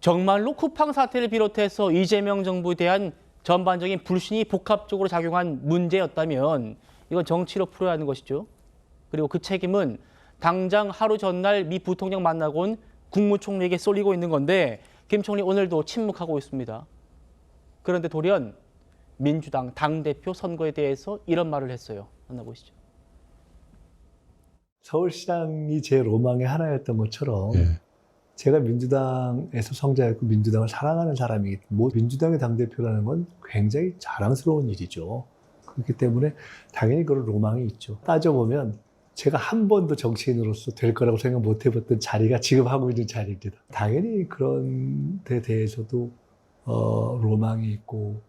정말로 쿠팡 사태를 비롯해서 이재명 정부에 대한 전반적인 불신이 복합적으로 작용한 문제였다면 이건 정치로 풀어야 하는 것이죠. 그리고 그 책임은 당장 하루 전날 미 부통령 만나고 온 국무총리에게 쏠리고 있는 건데 김 총리 오늘도 침묵하고 있습니다. 그런데 돌연 민주당 당대표 선거에 대해서 이런 말을 했어요. 만나보시죠. 서울시장이 제 로망의 하나였던 것처럼 제가 민주당에서 성장했고 민주당을 사랑하는 사람이기 때문에 민주당의 당대표라는 건 굉장히 자랑스러운 일이죠. 그렇기 때문에 당연히 그런 로망이 있죠. 따져보면 제가 한 번도 정치인으로서 될 거라고 생각 못 해봤던 자리가 지금 하고 있는 자리입니다. 당연히 그런 데 대해서도 로망이 있고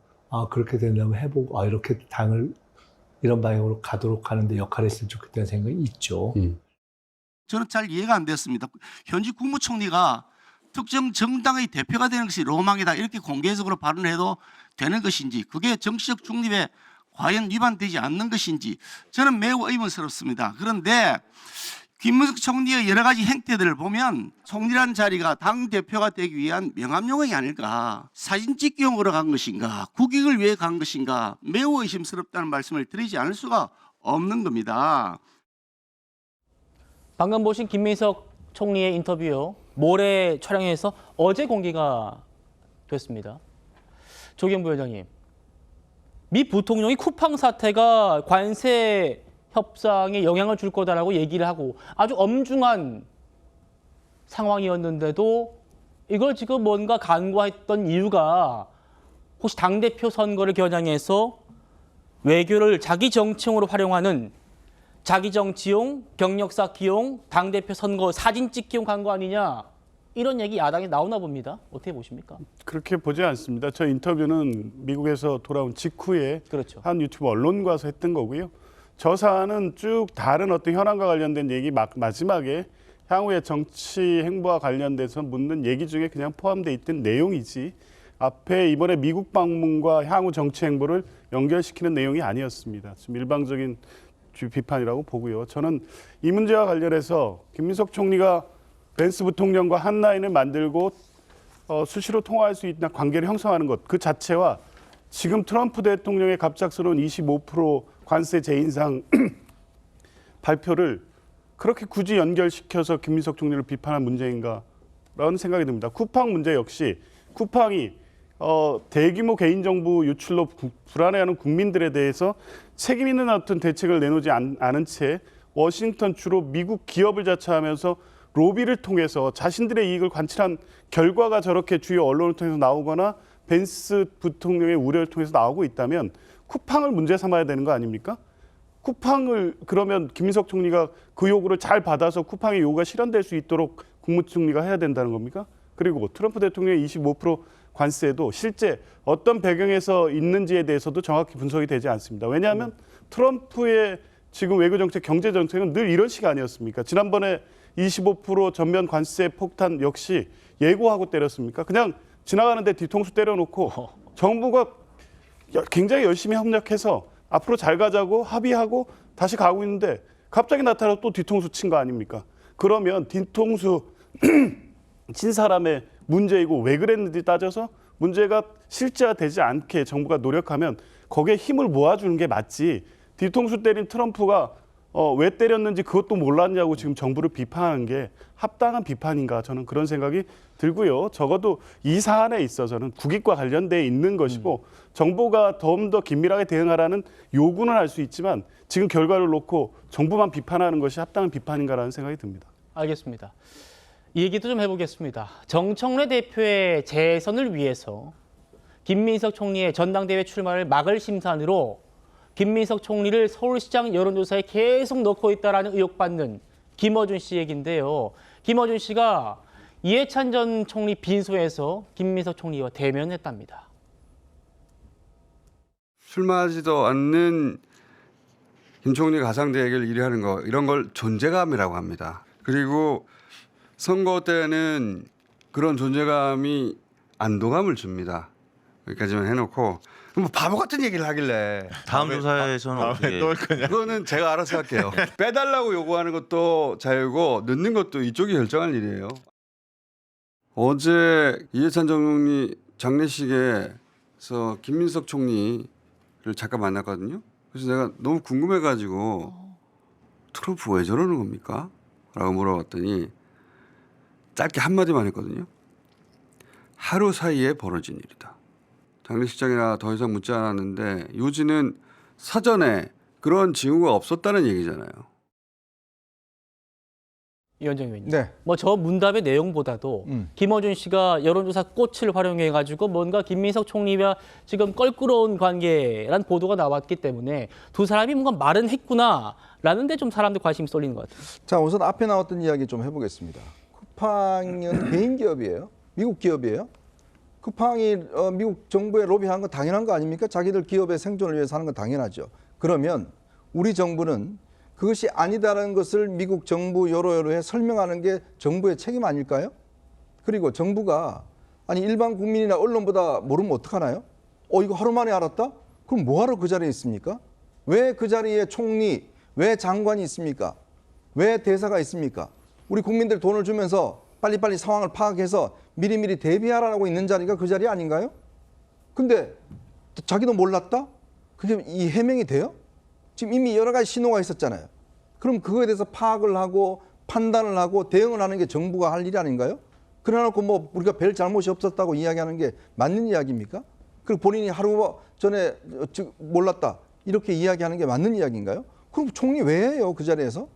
그렇게 된다면 해보고 이렇게 당을 이런 방향으로 가도록 하는데 역할을 했으면 좋겠다는 생각이 있죠. 저는 잘 이해가 안 됐습니다. 현직 국무총리가 특정 정당의 대표가 되는 것이 로망이다 이렇게 공개적으로 발언해도 되는 것인지 그게 정치적 중립에 과연 위반되지 않는 것인지 저는 매우 의문스럽습니다. 그런데 김문수 총리의 여러 가지 행태들을 보면 총리란 자리가 당대표가 되기 위한 명함용이 아닐까, 사진 찍기용으로 간 것인가, 국익을 위해 간 것인가 매우 의심스럽다는 말씀을 드리지 않을 수가 없는 겁니다. 방금 보신 김민석 총리의 인터뷰요. 모레 촬영해서 어제 공개가 됐습니다. 조경 부위원장님, 미 부통령이 쿠팡 사태가 관세 협상에 영향을 줄 거다라고 얘기를 하고 아주 엄중한 상황이었는데도 이걸 지금 뭔가 간과했던 이유가 혹시 당대표 선거를 겨냥해서 외교를 자기 정치용으로 활용하는 자기 정치용, 경력 쌓기용, 당대표 선거 사진 찍기용 광고 아니냐 이런 얘기 야당에 나오나 봅니다. 어떻게 보십니까? 그렇게 보지 않습니다. 저 인터뷰는 미국에서 돌아온 직후에 그렇죠. 한 유튜브 언론과서 했던 거고요. 저 사안은 쭉 다른 어떤 현안과 관련된 얘기 마지막에 향후의 정치 행보와 관련돼서 묻는 얘기 중에 그냥 포함되어 있던 내용이지 앞에 이번에 미국 방문과 향후 정치 행보를 연결시키는 내용이 아니었습니다. 지금 일방적인 비판이라고 보고요. 저는 이 문제와 관련해서 김민석 총리가 벤스 부통령과 한 라인을 만들고 수시로 통화할 수 있는 관계를 형성하는 것 그 자체와 지금 트럼프 대통령의 갑작스러운 25% 관세 재인상 발표를 그렇게 굳이 연결시켜서 김민석 총리를 비판한 문제인가라는 생각이 듭니다. 쿠팡 문제 역시 쿠팡이 대규모 개인정보 유출로 불안해하는 국민들에 대해서 책임 있는 어떤 대책을 내놓지 않은 채 워싱턴 주로 미국 기업을 자처하면서 로비를 통해서 자신들의 이익을 관철한 결과가 저렇게 주요 언론을 통해서 나오거나 벤스 부통령의 우려를 통해서 나오고 있다면 쿠팡을 문제 삼아야 되는 거 아닙니까? 쿠팡을 그러면 김민석 총리가 그 요구를 잘 받아서 쿠팡의 요구가 실현될 수 있도록 국무총리가 해야 된다는 겁니까? 그리고 트럼프 대통령의 25% 관세도 실제 어떤 배경에서 있는지에 대해서도 정확히 분석이 되지 않습니다. 왜냐하면 트럼프의 지금 외교정책, 경제정책은 늘 이런 식 아니었습니까? 지난번에 25% 전면 관세 폭탄 역시 예고하고 때렸습니까? 그냥 지나가는데 뒤통수 때려놓고 정부가 굉장히 열심히 협력해서 앞으로 잘 가자고 합의하고 다시 가고 있는데 갑자기 나타나서 또 뒤통수 친 거 아닙니까? 그러면 뒤통수 친 사람의 문제이고 왜 그랬는지 따져서 문제가 실제화되지 않게 정부가 노력하면 거기에 힘을 모아주는 게 맞지. 뒤통수 때린 트럼프가 왜 때렸는지 그것도 몰랐냐고 지금 정부를 비판하는 게 합당한 비판인가 저는 그런 생각이 들고요. 적어도 이 사안에 있어서는 국익과 관련돼 있는 것이고 정부가 좀 더 긴밀하게 대응하라는 요구는 할 수 있지만 지금 결과를 놓고 정부만 비판하는 것이 합당한 비판인가라는 생각이 듭니다. 알겠습니다. 이 얘기도 좀 해보겠습니다. 정청래 대표의 재선을 위해서 김민석 총리의 전당대회 출마를 막을 심산으로 김민석 총리를 서울시장 여론조사에 계속 넣고 있다는 의혹받는 김어준 씨 얘기인데요. 김어준 씨가 이해찬 전 총리 빈소에서 김민석 총리와 대면했답니다. 출마하지도 않는 김 총리 가상대회를 1위 하는 거 이런 걸 존재감이라고 합니다. 그리고 선거 때는 그런 존재감이 안도감을 줍니다. 여기까지만 해놓고 뭐 바보 같은 얘기를 하길래 다음 조사에서는 어떻게? 그거는 제가 알아서 할게요. 빼달라고 요구하는 것도 자유고 넣는 것도 이쪽이 결정할 일이에요. 어제 이해찬 정용리 장례식에서 김민석 총리를 잠깐 만났거든요. 그래서 내가 너무 궁금해가지고 트럼프 왜 저러는 겁니까? 라고 물어봤더니 짧게 한마디만 했거든요. 하루 사이에 벌어진 일이다. 장례식장이라 더 이상 묻지 않았는데 요지는 사전에 그런 징후가 없었다는 얘기잖아요. 이현정 의원님. 네. 뭐 저 문답의 내용보다도 김어준 씨가 여론조사 꽃을 활용해 가지고 뭔가 김민석 총리와 지금 껄끄러운 관계라는 보도가 나왔기 때문에 두 사람이 뭔가 말은 했구나라는 데 좀 사람들 관심이 쏠리는 것 같아요. 자, 우선 앞에 나왔던 이야기 좀 해보겠습니다. 쿠팡은 개인 기업이에요. 미국 기업이에요. 쿠팡이 미국 정부에 로비한 건 당연한 거 아닙니까? 자기들 기업의 생존을 위해서 하는 건 당연하죠. 그러면 우리 정부는 그것이 아니다라는 것을 미국 정부 여러여러에 설명하는 게 정부의 책임 아닐까요? 그리고 정부가 아니 일반 국민이나 언론보다 모르면 어떡하나요? 이거 하루 만에 알았다? 그럼 뭐하러 그 자리에 있습니까? 왜 그 자리에 총리, 왜 장관이 있습니까? 왜 대사가 있습니까? 우리 국민들 돈을 주면서 빨리빨리 상황을 파악해서 미리미리 대비하라고 있는 자리가 그 자리 아닌가요? 근데 자기도 몰랐다? 그게 이 해명이 돼요? 지금 이미 여러 가지 신호가 있었잖아요. 그럼 그거에 대해서 파악을 하고 판단을 하고 대응을 하는 게 정부가 할 일이 아닌가요? 그래놓고 뭐 우리가 별 잘못이 없었다고 이야기하는 게 맞는 이야기입니까? 그리고 본인이 하루 전에 몰랐다 이렇게 이야기하는 게 맞는 이야기인가요? 그럼 총리 왜 해요 그 자리에서?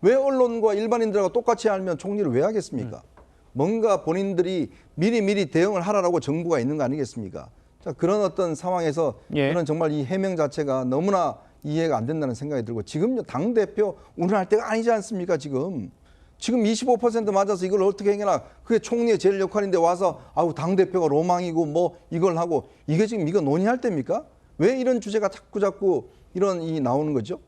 왜 언론과 일반인들하고 똑같이 알면 총리를 왜 하겠습니까? 뭔가 본인들이 미리미리 대응을 하라고 정부가 있는 거 아니겠습니까? 자, 그런 어떤 상황에서 예. 저는 정말 이 해명 자체가 너무나 이해가 안 된다는 생각이 들고 지금 당대표 운운할 때가 아니지 않습니까 지금 25% 맞아서 이걸 어떻게 행해라 그게 총리의 제일 역할인데 와서 아우 당대표가 로망이고 뭐 이걸 하고 이게 지금 이거 논의할 때입니까? 왜 이런 주제가 자꾸 이런 이 나오는 거죠?